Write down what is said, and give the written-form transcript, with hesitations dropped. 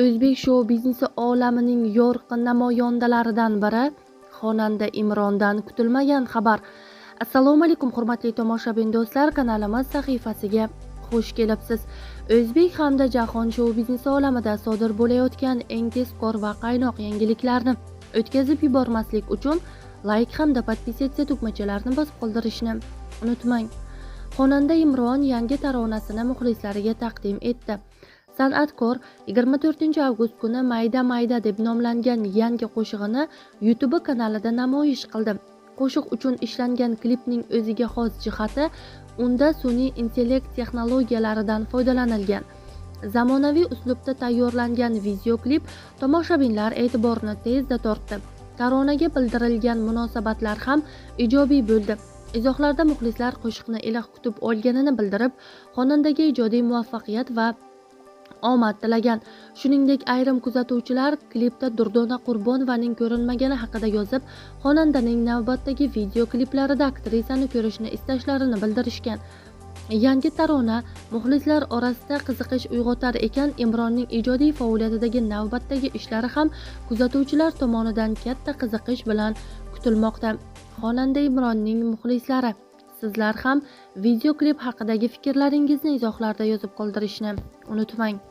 O'zbek shou-biznesi olamining yorqin namoyandalaridan biri xonanda Imrondan kutilmagan xabar. Assalomu alaykum hurmatli tomoshabin do'stlar, kanalimiz sahifasiga xush kelibsiz. O'zbek hamda jahon shou-biznesi olamida sodir bo'layotgan eng tezkor va qaynoq yangiliklarni o'tkazib yubormaslik uchun like hamda podpisatsiya tugmachalarini bosib qoldirishni unutmang. Xonanda Imron yangi taronasini muxlislariga taqdim etdi. San'atkor 24-avgust kuni Mayda Mayda deb nomlangan yangi qo'shig'ini YouTube kanalida namoyish qildi. Qo'shiq uchun ishlangan klipning o'ziga xos jihati unda sun'iy intellekt texnologiyalaridan foydalanilgan. Zamonaviy uslubda tayyorlangan videoklip tomoshabinlar e'tiborini tezda tortdi. Taronaga bildirilgan munosabatlar ham ijobiy bo'ldi. Izohlarda muxlislar qo'shiqni iliq kutib olganini bildirib, xonandaga ijodiy muvaffaqiyat va omad tilagan. Shuningdek, ayrim kuzatuvchilar klipda Durdona Qurbonovaning ko'rinmagani haqida yozib, xonandaning navbatdagi video kliplarida aktrisani ko'rishni istashlarini bildirishgan. Yangi tarona muxlislar orasida qiziqish uyg'otar ekan, Imronning ijodiy faoliyatidagi navbatdagi ishlari ham kuzatuvchilar tomonidan katta qiziqish bilan kutilmoqda. Xonanda Imronning muxlislari, sizlar ham video klip haqidagi fikrlaringizni izohlarda yozib qoldirishni unutmang.